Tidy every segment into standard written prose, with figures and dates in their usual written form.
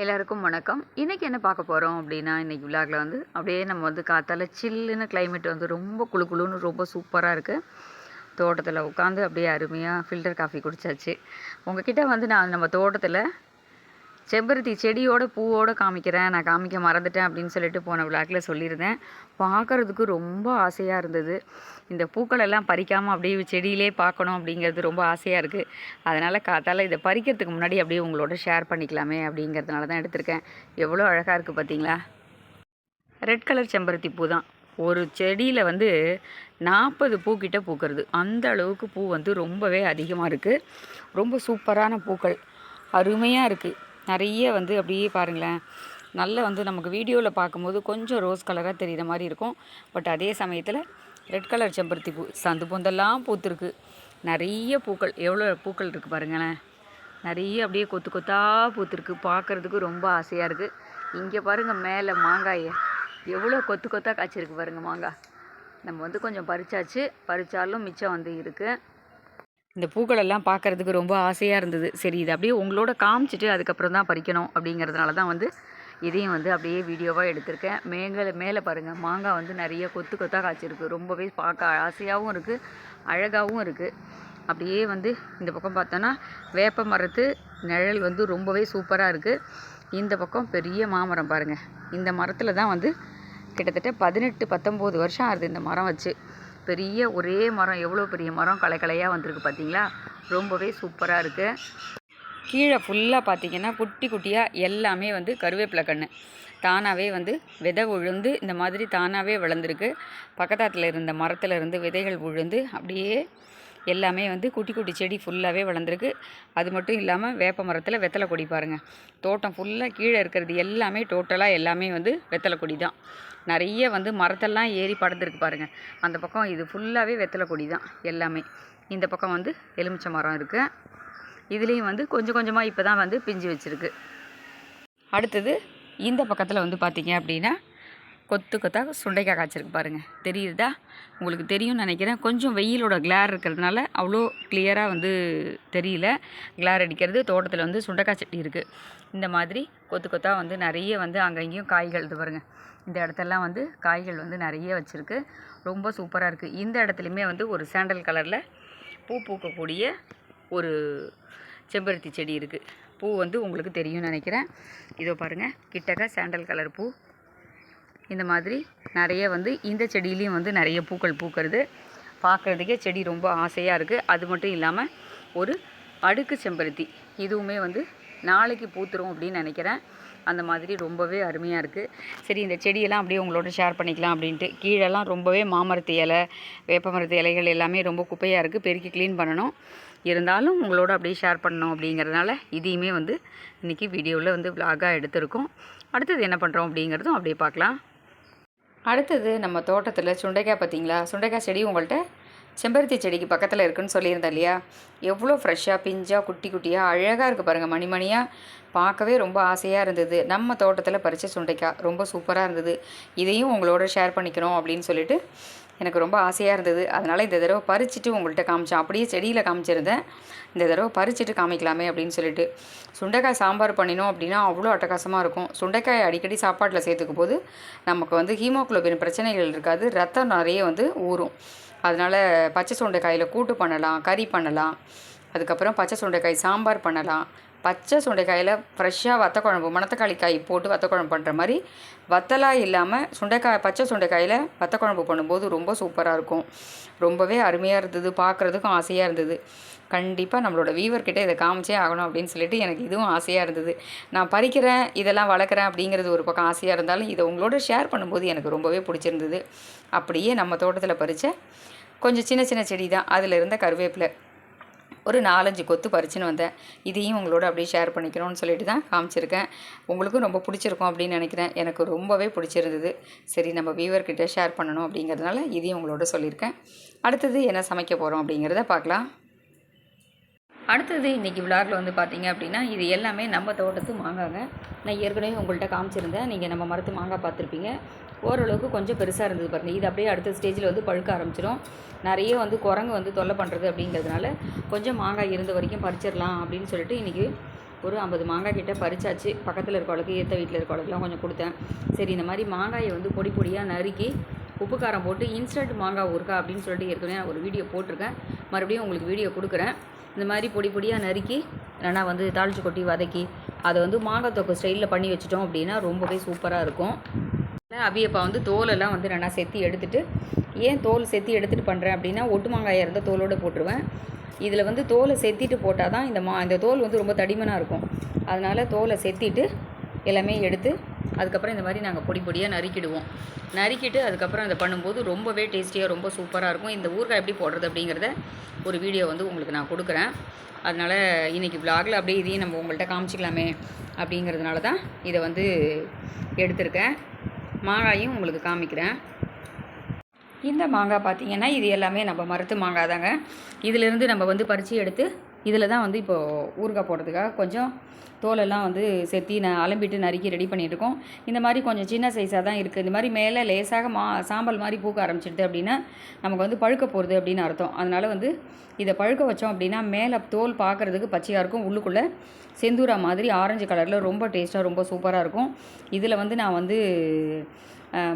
எல்லாருக்கும் வணக்கம். இன்றைக்கி என்ன பார்க்க போகிறோம் அப்படின்னா, இன்றைக்கி விலாகில் வந்து அப்படியே நம்ம வந்து காத்தால சில்லுன்னு கிளைமேட் வந்து ரொம்ப குளு குளுன்னு ரொம்ப சூப்பராக இருக்குது. தோட்டத்தில் உட்காந்து அப்படியே அருமையாக ஃபில்டர் காஃபி குடித்தாச்சு. உங்ககிட்ட வந்து நான் நம்ம தோட்டத்தில் செம்பருத்தி செடியோட பூவோடு காமிக்கிறேன், நான் காமிக்க மறந்துட்டேன் அப்படின்னு சொல்லிட்டு போன விலாகில் சொல்லியிருந்தேன். பார்க்குறதுக்கு ரொம்ப ஆசையாக இருந்தது. இந்த பூக்களெல்லாம் பறிக்காமல் அப்படியே செடியிலே பார்க்கணும் அப்படிங்கிறது ரொம்ப ஆசையாக இருக்குது. அதனால் காத்தால் இதை பறிக்கிறதுக்கு முன்னாடி அப்படியே உங்களோட ஷேர் பண்ணிக்கலாமே அப்படிங்கிறதுனால தான் எடுத்திருக்கேன். எவ்வளோ அழகாக இருக்குது பார்த்தீங்களா? ரெட் கலர் செம்பருத்தி பூ தான். ஒரு செடியில் வந்து 40 பூக்கிட்ட பூக்கிறது. அந்த அளவுக்கு பூ வந்து ரொம்பவே அதிகமாக இருக்குது. ரொம்ப சூப்பரான பூக்கள், அருமையாக இருக்குது. நிறைய வந்து அப்படியே பாருங்களேன், நல்ல வந்து நமக்கு வீடியோவில் பார்க்கும்போது கொஞ்சம் ரோஸ் கலராக தெரிகிற மாதிரி இருக்கும். பட் அதே சமயத்தில் ரெட் கலர் செம்பருத்தி பூ சந்து பொந்தெல்லாம் பூத்துருக்கு. நிறைய பூக்கள், எவ்வளோ பூக்கள் இருக்குது பாருங்களேன். நிறைய அப்படியே கொத்து கொத்தாக பூத்துருக்கு. பார்க்குறதுக்கு ரொம்ப ஆசையாக இருக்குது. இங்கே பாருங்கள், மேலே மாங்காயை எவ்வளோ கொத்து கொத்தாக காய்ச்சிருக்கு பாருங்கள் மாங்காய். நம்ம வந்து கொஞ்சம் பறிச்சாச்சு, பறித்தாலும் மிச்சம் வந்து இருக்குது. இந்த பூக்களெல்லாம் பார்க்குறதுக்கு ரொம்ப ஆசையாக இருந்தது. சரி, இது அப்படியே உங்களோட காமிச்சிட்டு அதுக்கப்புறம் தான் பறிக்கணும் அப்படிங்கிறதுனால தான் வந்து இதையும் வந்து அப்படியே வீடியோவாக எடுத்திருக்கேன். மேலே பாருங்கள், மாங்காய் வந்து நிறைய கொத்து கொத்தாக காய்ச்சிருக்கு. ரொம்பவே பார்க்க ஆசையாகவும் இருக்குது, அழகாகவும் இருக்குது. அப்படியே வந்து இந்த பக்கம் பார்த்தோன்னா வேப்ப மரத்து நிழல் வந்து ரொம்பவே சூப்பராக இருக்குது. இந்த பக்கம் பெரிய மாமரம் பாருங்கள். இந்த மரத்தில் தான் வந்து கிட்டத்தட்ட 18-19 வருஷம் ஆகுது இந்த மரம் வச்சு. பெரிய ஒரே மரம், எவ்வளோ பெரிய மரம் களையாக வந்திருக்கு பார்த்தீங்களா? ரொம்பவே சூப்பராக இருக்குது. கீழே ஃபுல்லாக பார்த்தீங்கன்னா குட்டி குட்டியாக எல்லாமே வந்து கருவேப்பிலை கன்று தானாகவே வந்து விதை விழுந்து இந்த மாதிரி தானாகவே வளர்ந்துருக்கு. பக்கத்தாத்தில் இருந்த மரத்தில் இருந்து விதைகள் விழுந்து அப்படியே எல்லாமே வந்து குட்டி குட்டி செடி ஃபுல்லாகவே வளர்ந்துருக்கு. அது மட்டும் இல்லாமல் வேப்ப மரத்தில் வெத்தலை கொடி பாருங்கள். தோட்டம் ஃபுல்லாக கீழே இருக்கிறது எல்லாமே டோட்டலாக எல்லாமே வந்து வெத்தலை கொடி தான். நிறைய வந்து மரத்தெல்லாம் ஏறி படர்ந்துருக்கு பாருங்கள். அந்த பக்கம் இது ஃபுல்லாகவே வெத்தலை கொடி தான் எல்லாமே. இந்த பக்கம் வந்து எலுமிச்சை மரம் இருக்குது. இதுலேயும் வந்து கொஞ்சம் கொஞ்சமாக இப்போ தான் வந்து பிஞ்சு வச்சுருக்கு. அடுத்தது இந்த பக்கத்தில் வந்து பார்த்திங்க அப்படின்னா கொத்து கொத்தாக சுண்டைக்காய் காய்ச்சிருக்கு பாருங்கள். தெரியுதா? உங்களுக்கு தெரியும்னு நினைக்கிறேன். கொஞ்சம் வெயிலோட கிளார் இருக்கிறதுனால அவ்வளோ கிளியராக வந்து தெரியல. கிளார் அடிக்கிறது. தோட்டத்தில் வந்து சுண்டைக்காய் செடி இருக்குது. இந்த மாதிரி கொத்து கொத்தாக வந்து நிறைய வந்து அங்கங்கேயும் காய்கள் இது பாருங்கள். இந்த இடத்தெல்லாம் வந்து காய்கள் வந்து நிறைய வச்சுருக்கு. ரொம்ப சூப்பராக இருக்குது. இந்த இடத்துலையுமே வந்து ஒரு சாண்டல் கலரில் பூ பூக்கக்கூடிய ஒரு செம்பருத்தி செடி இருக்குது. பூ வந்து உங்களுக்கு தெரியும்னு நினைக்கிறேன். இதோ பாருங்கள், கிட்டக்க சாண்டல் கலர் பூ. இந்த மாதிரி நிறைய வந்து இந்த செடியிலையும் வந்து நிறைய பூக்கள் பூக்கிறது. பார்க்குறதுக்கே செடி ரொம்ப ஆசையாக இருக்குது. அது மட்டும் இல்லாமல் ஒரு அடுக்கு செம்பருத்தி, இதுவுமே வந்து நாளைக்கு பூத்துரும் அப்படின்னு நினைக்கிறேன். அந்த மாதிரி ரொம்பவே அருமையாக இருக்குது. சரி, இந்த செடியெல்லாம் அப்படியே உங்களோட ஷேர் பண்ணிக்கலாம் அப்படின்ட்டு. கீழெல்லாம் ரொம்பவே மாமரத்து இலை, வேப்ப மரத்து இலைகள் எல்லாமே ரொம்ப குப்பையாக இருக்குது. பெருக்கி க்ளீன் பண்ணணும். இருந்தாலும் உங்களோட அப்படியே ஷேர் பண்ணணும் அப்படிங்கிறதுனால இதையுமே வந்து இன்றைக்கி வீடியோவில் வந்து விலாகாக எடுத்திருக்கோம். அடுத்தது என்ன பண்ணுறோம் அப்படிங்கிறதும் அப்படியே பார்க்கலாம். அடுத்தது நம்ம தோட்டத்தில் சுண்டைக்காய் பார்த்தீங்களா? சுண்டைக்காய் செடி உங்கள்கிட்ட செம்பருத்தி செடிக்கு பக்கத்தில் இருக்குதுன்னு சொல்லியிருந்தேன் இல்லையா? எவ்வளோ ஃப்ரெஷ்ஷாக பிஞ்சாக குட்டி குட்டியாக அழகாக இருக்குது பாருங்கள். மணிமணியாக பார்க்கவே ரொம்ப ஆசையாக இருந்தது. நம்ம தோட்டத்தில் பறித்த சுண்டைக்காய் ரொம்ப சூப்பராக இருந்தது. இதையும் உங்களோட ஷேர் பண்ணிக்கிறோம் அப்படின்னு சொல்லிட்டு எனக்கு ரொம்ப ஆசையாக இருந்தது. அதனால் இந்த தடவை பறிச்சுட்டு உங்கள்கிட்ட காமிச்சேன். அப்படியே செடியில் காமிச்சிருந்தேன். இந்த தடவை பறிச்சுட்டு காமிக்கலாமே அப்படின்னு சொல்லிட்டு. சுண்டைக்காய் சாம்பார் பண்ணினோம் அப்படின்னா அவ்வளோ அட்டகாசமாக இருக்கும். சுண்டைக்காய் அடிக்கடி சாப்பாட்டில் சேர்த்துக்கும் போது நமக்கு வந்து ஹீமோகுளோபின் பிரச்சனைகள் இருக்காது. ரத்தம் நிறைய வந்து ஊறும். அதனால் பச்சை சுண்டைக்காயில் கூட்டு பண்ணலாம், கறி பண்ணலாம். அதுக்கப்புறம் பச்சை சுண்டைக்காய் சாம்பார் பண்ணலாம். பச்சை சுண்டைக்காயில் ஃப்ரெஷ்ஷாக வத்த குழம்பு, மணத்தக்காளி காய் போட்டு வத்த குழம்பு பண்ணுற மாதிரி வத்தலாக இல்லாமல் சுண்டைக்காய் பச்சை சுண்டைக்காயில் வத்த குழம்பு பண்ணும்போது ரொம்ப சூப்பராக இருக்கும். ரொம்பவே அருமையாக இருந்தது. பார்க்குறதுக்கும் ஆசையாக இருந்தது. கண்டிப்பாக நம்மளோட வீவர்கிட்ட இதை காமிச்சே ஆகணும் அப்படின்னு சொல்லிட்டு எனக்கு இதுவும் ஆசையாக இருந்தது. நான் பறிக்கிறேன், இதெல்லாம் வளர்க்குறேன் அப்படிங்கிறது ஒரு பக்கம் ஆசையாக இருந்தாலும் இதை உங்களோட ஷேர் பண்ணும்போது எனக்கு ரொம்பவே பிடிச்சிருந்தது. அப்படியே நம்ம தோட்டத்தில் பறித்த கொஞ்சம் சின்ன சின்ன செடி தான். அதில் இருந்த கருவேப்பிலை ஒரு 4-5 கொத்து பறிச்சுன்னு வந்தேன். இதையும் உங்களோட அப்படியே ஷேர் பண்ணிக்கணும்னு சொல்லிட்டு தான் காமிச்சிருக்கேன். உங்களுக்கும் ரொம்ப பிடிச்சிருக்கும் அப்படின்னு நினைக்கிறேன். எனக்கு ரொம்பவே பிடிச்சிருந்தது. சரி, நம்ம வீவர்கிட்ட ஷேர் பண்ணணும் அப்படிங்கிறதுனால இதையும் உங்களோட சொல்லியிருக்கேன். அடுத்தது என்ன சமைக்க போகிறோம் அப்படிங்கிறத பார்க்கலாம். அடுத்தது இன்றைக்கி விலாகில் வந்து பார்த்திங்க அப்படின்னா இது எல்லாமே நம்ம தோட்டத்து மாங்காங்க. நான் ஏற்கனவே உங்கள்கிட்ட காமிச்சிருந்தேன். நீங்கள் நம்ம மரத்து மாங்காய் பார்த்துருப்பீங்க. ஓரளவுக்கு கொஞ்சம் பெருசாக இருந்தது பாருங்கள். இது அப்படியே அடுத்த ஸ்டேஜில் வந்து பழுக்க ஆரம்பிச்சிடும். நிறைய வந்து குரங்கு வந்து தொல்லை பண்ணுறது அப்படிங்கிறதுனால கொஞ்சம் மாங்காய் இருந்த வரைக்கும் பறிச்சிடலாம் அப்படின்னு சொல்லிட்டு இன்றைக்கி ஒரு 50 மாங்காய் கிட்ட பறிச்சாச்சு. பக்கத்தில் இருக்கவளுக்கு, ஏற்ற வீட்டில் இருக்கவளுக்குலாம் கொஞ்சம் கொடுத்தேன். சரி, இந்த மாதிரி மாங்காயை வந்து பொடி பொடியாக நறுக்கி உப்பு காரம் போட்டு இன்ஸ்டன்ட் மாங்காய் ஊறுகாய் அப்படின்னு சொல்லிட்டு ஏற்கனவே நான் ஒரு வீடியோ போட்டிருக்கேன். மறுபடியும் உங்களுக்கு வீடியோ கொடுக்குறேன். இந்த மாதிரி பொடி பொடியாக நறுக்கி இல்லைனா வந்து தாளித்து கொட்டி வதக்கி அதை வந்து மாங்காய் தொக்கு ஸ்டைலில் பண்ணி வச்சிட்டோம் அப்படின்னா ரொம்பவே சூப்பராக இருக்கும். அவியப்பா வந்து தோலெல்லாம் வந்து நல்லா செத்தி எடுத்துகிட்டு, ஏன் தோல் செத்தி எடுத்துகிட்டு பண்ணுறேன் அப்படின்னா, ஒட்டு மாங்காயாக இருந்தால் தோலோடு போட்டுருவேன். இதில் வந்து தோலை செத்திட்டு போட்டால் தான் இந்த தோல் வந்து ரொம்ப தடிமனாக இருக்கும். அதனால் தோலை செத்திட்டு எல்லாமே எடுத்து அதுக்கப்புறம் இந்த மாதிரி நாங்கள் பொடி பொடியாக நறுக்கிடுவோம். நறுக்கிட்டு அதுக்கப்புறம் அதை பண்ணும்போது ரொம்பவே டேஸ்டியாக ரொம்ப சூப்பராக இருக்கும். இந்த ஊறுகாய் எப்படி போடுறது அப்படிங்கிறத ஒரு வீடியோ வந்து உங்களுக்கு நான் கொடுக்குறேன். அதனால் இன்றைக்கி விலாகில் அப்படியே இதையும் நம்ம உங்கள்கிட்ட காமிச்சிக்கலாமே அப்படிங்கிறதுனால தான் இதை வந்து எடுத்திருக்கேன். மாங்காயும் உங்களுக்கு காமிக்கிறேன். இந்த மாங்காய் பார்த்திங்கன்னா இது எல்லாமே நம்ம மரத்து மாங்காய் தாங்க. இதிலேருந்து நம்ம வந்து பறித்து எடுத்து இதில் தான் வந்து இப்போது ஊறுகாய் போடுறதுக்காக கொஞ்சம் தோலெல்லாம் வந்து செத்தி அலம்பிட்டு நறுக்கி ரெடி பண்ணிகிட்ருக்கோம். இந்த மாதிரி கொஞ்சம் சின்ன சைஸாக தான் இருக்குது. இந்த மாதிரி மேலே லேசாக சாம்பல் மாதிரி பூக்க ஆரம்பிச்சிடுது அப்படின்னா நமக்கு வந்து பழுக்க போகிறது அப்படின்னு அர்த்தம். அதனால் வந்து இதை பழுக்க வச்சோம் அப்படின்னா மேலே தோல் பார்க்குறதுக்கு பச்சையாக இருக்கும், உள்ளுக்குள்ளே செந்தூரா மாதிரி ஆரஞ்சு கலரில் ரொம்ப டேஸ்ட்டாக ரொம்ப சூப்பராக இருக்கும். இதில் வந்து நான் வந்து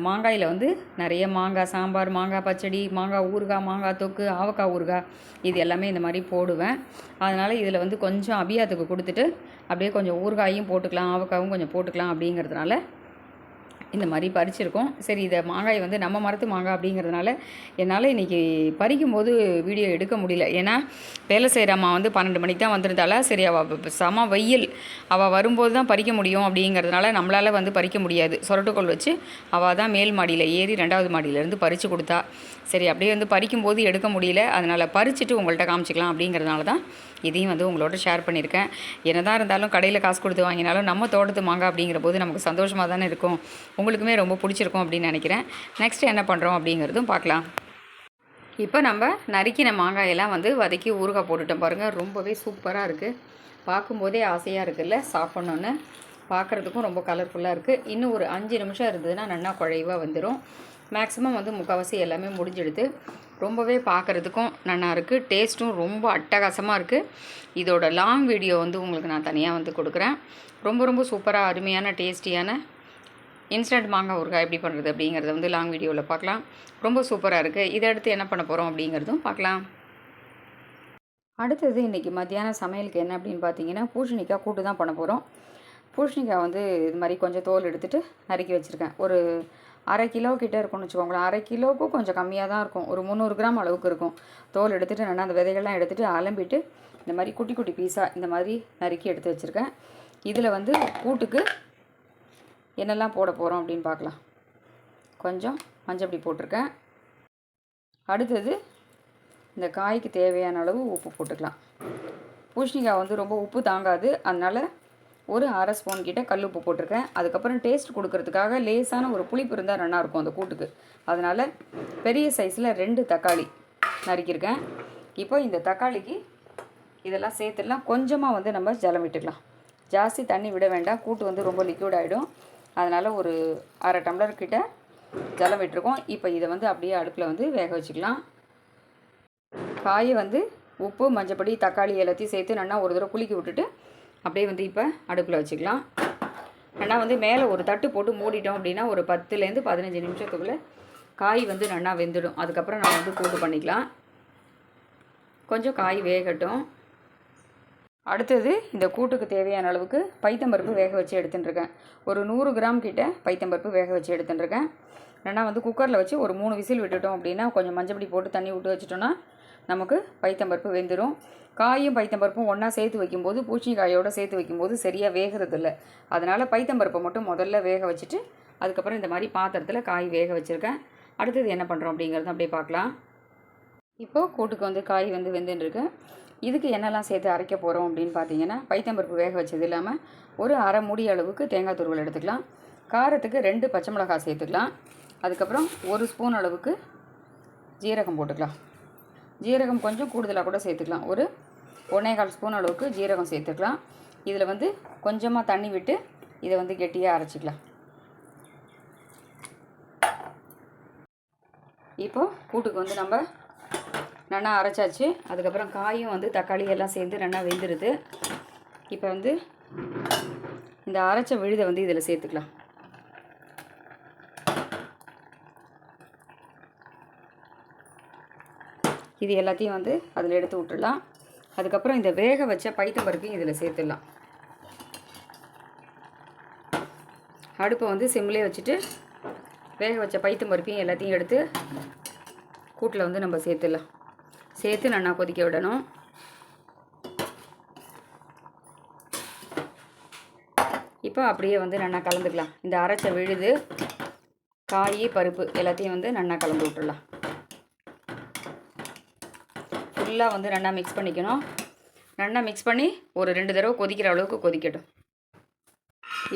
மாங்காயில் வந்து நிறைய மாங்காய் சாம்பார், மாங்காய் பச்சடி, மாங்காய் ஊறுகாய், மாங்காய் தொக்கு, ஆவக்காய் ஊறுகாய் இது எல்லாமே இந்த மாதிரி போடுவேன். அதனால் இதில் வந்து கொஞ்சம் அபியாத்துக்கு கொடுத்துட்டு அப்படியே கொஞ்சம் ஊறுகாயும் போட்டுக்கலாம், ஆவக்காயும் கொஞ்சம் போட்டுக்கலாம் அப்படிங்கிறதுனால இந்த மாதிரி பறிச்சிருக்கோம். சரி, இதை மாங்காய் வந்து நம்ம மரத்து மாங்காய் அப்படிங்கிறதுனால என்னால் இன்றைக்கி பறிக்கும்போது வீடியோ எடுக்க முடியல. ஏன்னா வேலை செய்கிற அம்மா வந்து 12 மணிக்கு தான் வந்திருந்தால, சரி அவள் செம வெயில், அவள் வரும்போது தான் பறிக்க முடியும் அப்படிங்கிறதுனால நம்மளால் வந்து பறிக்க முடியாது. சொரட்டுக்கோல் வச்சு அவள் தான் மேல் மாடியில் ஏறி 2வது மாடியிலேருந்து பறித்து கொடுத்தா. சரி, அப்படியே வந்து பறிக்கும்போது எடுக்க முடியல. அதனால் பறிச்சுட்டு உங்கள்கிட்ட காமிச்சிக்கலாம் அப்படிங்கிறதுனால தான் இதையும் வந்து உங்களோட ஷேர் பண்ணியிருக்கேன். என்னதான் இருந்தாலும் கடையில் காசு கொடுத்து வாங்கினாலும் நம்ம தோட்டத்து மாங்காய் அப்படிங்கிற போது நமக்கு சந்தோஷமாக தானே இருக்கும். உங்களுக்குமே ரொம்ப பிடிச்சிருக்கும் அப்படின்னு நினைக்கிறேன். நெக்ஸ்ட்டு என்ன பண்ணுறோம் அப்படிங்கிறதும் பார்க்கலாம். இப்போ நம்ம நறுக்கின மாங்காயெல்லாம் வந்து வதக்கி ஊறுகாய் போட்டுட்டோம் பாருங்கள். ரொம்பவே சூப்பராக இருக்குது. பார்க்கும்போதே ஆசையாக இருக்குல்ல, சாப்பிட்ணுன்னு. பார்க்குறதுக்கும் ரொம்ப கலர்ஃபுல்லாக இருக்குது. இன்னும் ஒரு 5 நிமிஷம் இருந்ததுன்னா நல்லா குழைவாக வந்துடும். மேக்ஸிமம் வந்து முக்கால்வாசி எல்லாமே முடிஞ்செடுத்து ரொம்பவே பார்க்குறதுக்கும் நல்லா இருக்குது. டேஸ்ட்டும் ரொம்ப அட்டகாசமாக இருக்குது. இதோட லாங் வீடியோ வந்து உங்களுக்கு நான் தனியாக வந்து கொடுக்குறேன். ரொம்ப ரொம்ப சூப்பராக அருமையான டேஸ்டியான இன்ஸ்டன்ட் மாங்காய் ஊறுகாய் எப்படி பண்ணுறது அப்படிங்கிறத வந்து லாங் வீடியோவில் பார்க்கலாம். ரொம்ப சூப்பராக இருக்குது. இதை அடுத்து என்ன பண்ண போகிறோம் அப்படிங்கிறதும் பார்க்கலாம். அடுத்தது இன்றைக்கி மத்தியானம் சமையலுக்கு என்ன அப்படின்னு பார்த்தீங்கன்னா, பூசணிக்காய் கூட்டு தான் பண்ண போகிறோம். பூசணிக்காய் வந்து இது மாதிரி கொஞ்சம் தோல் எடுத்துகிட்டு நறுக்கி வச்சுருக்கேன். ஒரு 1/2 கிலோ கிட்டே இருக்கும்னு வச்சுக்கோங்களேன். 1/2 கிலோவுக்கும் கொஞ்சம் கம்மியாக தான் இருக்கும். ஒரு 300 கிராம் அளவுக்கு இருக்கும். தோல் எடுத்துகிட்டு நல்லா அந்த விதைகள்லாம் எடுத்துகிட்டு அலம்பிட்டு இந்த மாதிரி குட்டி குட்டி பீஸாக இந்த மாதிரி நறுக்கி எடுத்து வச்சுருக்கேன். இதில் வந்து கூட்டுக்கு என்னெல்லாம் போட போகிறோம் அப்படின்னு பார்க்கலாம். கொஞ்சம் மஞ்சப்பொடி போட்டிருக்கேன். அடுத்தது இந்த காய்க்கு தேவையான அளவு உப்பு போட்டுக்கலாம். பூசணிக்காய் வந்து ரொம்ப உப்பு தாங்காது, அதனால் ஒரு 1/2 ஸ்பூன் கிட்ட கல் உப்பு போட்டிருக்கேன். அதுக்கப்புறம் டேஸ்ட் கொடுக்கறதுக்காக லேசான ஒரு புளிப்பு இருந்தால் நல்லாயிருக்கும் அந்த கூட்டுக்கு. அதனால் பெரிய சைஸில் 2 தக்காளி நறுக்கியிருக்கேன். இப்போ இந்த தக்காளிக்கு இதெல்லாம் சேர்த்துடலாம். கொஞ்சமாக வந்து நம்ம ஜலம் விட்டுக்கலாம். ஜாஸ்தி தண்ணி விட வேண்டாம், கூட்டு வந்து ரொம்ப லிக்விட் ஆகிடும். அதனால் ஒரு 1/2 டம்ளர் கிட்ட ஜலம் விட்டுருக்கோம். இப்போ இதை வந்து அப்படியே அடுப்பில் வந்து வேக வச்சுக்கலாம். காயை வந்து உப்பு, மஞ்சப்பொடி, தக்காளி எல்லாத்தையும் சேர்த்து நல்லா ஒரு தடவை குலுக்கி விட்டுட்டு அப்படியே வந்து இப்போ அடுப்பில் வச்சுக்கலாம். நல்லா வந்து மேலே ஒரு தட்டு போட்டு மூடிட்டோம் அப்படின்னா ஒரு 10லேருந்து 15 நிமிஷத்துக்குள்ளே காய் வந்து நல்லா வெந்துடும். அதுக்கப்புறம் நம்ம வந்து கூட்டு பண்ணிக்கலாம். கொஞ்சம் காய் வேகட்டும். அடுத்தது இந்த கூட்டுக்கு தேவையான அளவுக்கு பைத்தம்பருப்பு வேக வச்சு எடுத்துட்டுருக்கேன். ஒரு 100 கிராம் கிட்ட பைத்தம்பருப்பு வேக வச்சு எடுத்துட்டுருக்கேன். நல்லா வந்து குக்கரில் வச்சு ஒரு 3 விசில் விட்டுட்டோம் அப்படின்னா கொஞ்சம் மஞ்சப்பொடி போட்டு தண்ணி விட்டு வச்சுட்டோன்னா நமக்கு பைத்தம்பருப்பு வெந்துடும். காயும் பைத்தம்பருப்பும் ஒன்றா சேர்த்து வைக்கும்போது, பூசணிக்காயோடு சேர்த்து வைக்கும்போது சரியாக வேகிறதில்ல. அதனால் பைத்தம்பருப்பை மட்டும் முதல்ல வேக வச்சுட்டு அதுக்கப்புறம் இந்த மாதிரி பாத்திரத்தில் காய் வேக வச்சுருக்கேன். அடுத்தது என்ன பண்ணுறோம் அப்படிங்கிறது அப்படியே பார்க்கலாம். இப்போது கூட்டுக்கு வந்து காய் வந்து வெந்துட்டுருக்கு. இதுக்கு என்னெல்லாம் சேர்த்து அரைக்க போகிறோம் அப்படின்னு பார்த்தீங்கன்னா, பைத்தம்பருப்பு வேக வச்சது இல்லாமல் ஒரு 1/2 மூடி அளவுக்கு தேங்காய் துருவல் எடுத்துக்கலாம். காரத்துக்கு 2 பச்சை மிளகாய் சேர்த்துக்கலாம். அதுக்கப்புறம் 1 ஸ்பூன் அளவுக்கு ஜீரகம் போட்டுக்கலாம். ஜீரகம் கொஞ்சம் கூடுதலாக கூட சேர்த்துக்கலாம். ஒரு 1.25 ஸ்பூன் அளவுக்கு ஜீரகம் சேர்த்துக்கலாம். இதில் வந்து கொஞ்சமாக தண்ணி விட்டு இதை வந்து கெட்டியாக அரைச்சிக்கலாம். இப்போது கூட்டுக்கு வந்து நம்ம நல்லா அரைச்சாச்சு. அதுக்கப்புறம் காயும் வந்து தக்காளி எல்லாம் சேர்ந்து நல்லா வெந்துடுது. இப்போ வந்து இந்த அரைச்ச விழுதை வந்து இதில் சேர்த்துக்கலாம். இது எல்லாத்தையும் வந்து அதில் எடுத்து விட்டுடலாம். அதுக்கப்புறம் இந்த வேக வச்ச பைத்தம்பருப்பையும் இதில் சேர்த்துடலாம். அடுப்பை வந்து சிம்லேயே வச்சுட்டு வேக வச்ச பைத்தம்பருப்பையும் எல்லாத்தையும் எடுத்து கூட்டில் வந்து நம்ம சேர்த்துடலாம். சேர்த்து நல்லா கொதிக்க விடணும். இப்போ அப்படியே வந்து நல்லா கலந்துக்கலாம். இந்த அரைச்ச விழுது, காய், பருப்பு எல்லாத்தையும் வந்து நல்லா கலந்து விட்டுடலாம். ஃபுல்லாக வந்து நல்லா மிக்ஸ் பண்ணிக்கணும். நல்லா மிக்ஸ் பண்ணி ஒரு 2 தடவை கொதிக்கிற அளவுக்கு கொதிக்கட்டும்.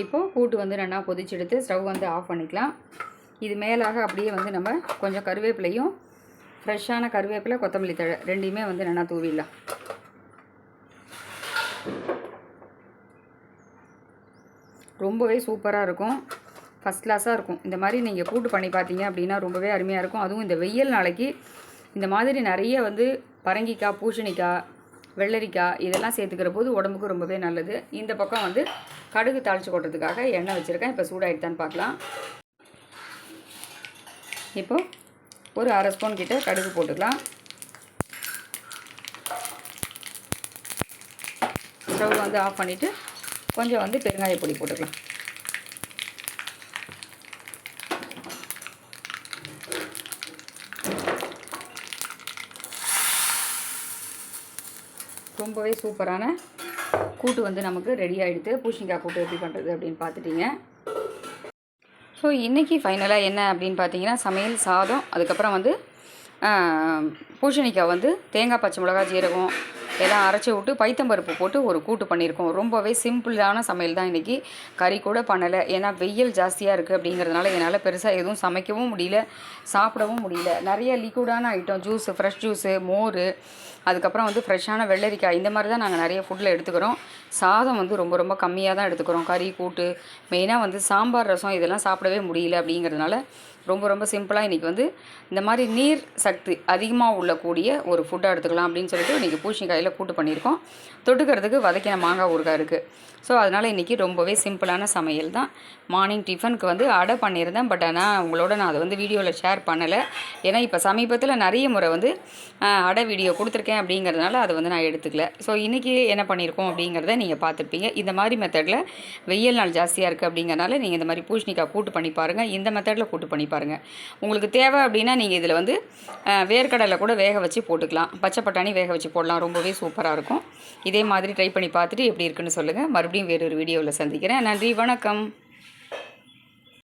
இப்போது கூட்டு வந்து நல்லா கொதிச்செடுத்து ஸ்டவ் வந்து ஆஃப் பண்ணிக்கலாம். இது மேலாக அப்படியே வந்து நம்ம கொஞ்சம் கருவேப்பிலையும், ஃப்ரெஷ்ஷான கருவேப்பிலை, கொத்தமல்லி தழை ரெண்டையுமே வந்து நல்லா தூவிடலாம். ரொம்பவே சூப்பராக இருக்கும். ஃபஸ்ட் கிளாஸாக இருக்கும். இந்த மாதிரி நீங்கள் கூட்டு பண்ணி பார்த்தீங்க அப்படின்னா ரொம்பவே அருமையாக இருக்கும். அதுவும் இந்த வெயில் நாளைக்கு இந்த மாதிரி நிறைய வந்து பரங்கிக்காய், பூசணிக்காய், வெள்ளரிக்காய் இதெல்லாம் சேர்த்துக்கிற போது உடம்புக்கு ரொம்பவே நல்லது. இந்த பக்கம் வந்து கடுகு தாளித்து கொட்டுறதுக்காக எண்ணெய் வச்சுருக்கேன். இப்போ சூடாகிட்டு பார்க்கலாம். இப்போது ஒரு 1/2 ஸ்பூன் கிட்ட கடுகு போட்டுக்கலாம். ஸ்டவ் வந்து ஆஃப் பண்ணிவிட்டு கொஞ்சம் வந்து பெருங்காய பொடி போட்டுக்கலாம். ரொம்பவே சூப்பரான கூட்டு வந்து நமக்கு ரெடி ஆகிடுது. பூசணிக்காய் கூட்டு எப்படி பண்ணுறது அப்படின்னு பார்த்துட்டிங்க. ஸோ இன்றைக்கி ஃபைனலாக என்ன அப்படின்னு பார்த்தீங்கன்னா, சமையல் சாதம், அதுக்கப்புறம் வந்து பூசணிக்காய் வந்து தேங்காய், பச்சை மிளகாய், ஜீரகம் எல்லாம் அரைச்சி விட்டு பைத்தம்பருப்பு போட்டு ஒரு கூட்டு பண்ணியிருக்கோம். ரொம்பவே சிம்பிளான சமையல் தான் இன்றைக்கி. கறி கூட பண்ணலை. ஏன்னா வெயில் ஜாஸ்தியாக இருக்குது அப்படிங்கிறதுனால என்னால் பெருசாக எதுவும் சமைக்கவும் முடியல, சாப்பிடவும் முடியல. நிறைய லிக்விடான ஐட்டம், ஜூஸு, ஃப்ரெஷ் ஜூஸு, மோர், அதுக்கப்புறம் வந்து ஃப்ரெஷ்ஷான வெள்ளரிக்காய், இந்த மாதிரி தான் நாங்கள் நிறைய ஃபுட்டில் எடுத்துக்கிறோம். சாதம் வந்து ரொம்ப ரொம்ப கம்மியாக தான் எடுத்துக்கிறோம். கறி, கூட்டு, மெயினாக வந்து சாம்பார், ரசம் இதெல்லாம் சாப்பிடவே முடியல அப்படிங்கிறதுனால ரொம்ப ரொம்ப சிம்பிளாக இன்றைக்கி வந்து இந்த மாதிரி நீர் சக்தி அதிகமாக உள்ளக்கூடிய ஒரு ஃபுட்டாக எடுத்துக்கலாம் அப்படின்னு சொல்லிட்டு இன்றைக்கி பூசணிக்காயில் கூட்டு பண்ணியிருக்கோம். தொட்டுக்கிறதுக்கு வதக்கின மாங்காய் ஊறுகாய் இருக்குது. ஸோ அதனால் இன்றைக்கி ரொம்பவே சிம்பிளான சமையல் தான். மார்னிங் டிஃபனுக்கு வந்து அடை பண்ணியிருந்தேன். பட் ஆனால் உங்களோட நான் அதை வந்து வீடியோவில் ஷேர் பண்ணலை. ஏன்னா இப்போ சமீபத்தில் நிறைய முறை வந்து அடை வீடியோ கொடுத்துருக்கேன் அப்படிங்கிறதுனால அதை வந்து நான் எடுத்துக்கல. ஸோ இன்றைக்கி என்ன பண்ணியிருக்கோம் அப்படிங்கிறத நீங்கள் பார்த்துருப்பீங்க. இந்த மாதிரி மெத்தடில் வெயில் நாள் ஜாஸ்தியாக இருக்குது அப்படிங்கிறனால நீங்கள் இந்த மாதிரி பூசணிக்காய் கூட்டு பண்ணி பாருங்கள். இந்த மெத்தடில் கூட்டு பண்ணி பாருங்கள். உங்களுக்கு தேவை அப்படின்னா நீங்கள் இதில் வந்து வேர்க்கடலை கூட வேக வச்சு போட்டுக்கலாம். பச்சை பட்டாணி வேக வச்சு போடலாம். ரொம்பவே சூப்பராக இருக்கும். இதே மாதிரி ட்ரை பண்ணி பார்த்துட்டு எப்படி இருக்குன்னு சொல்லுங்கள். மறுபடியும் வேறொரு வீடியோவில் சந்திக்கிறேன். நன்றி, வணக்கம்.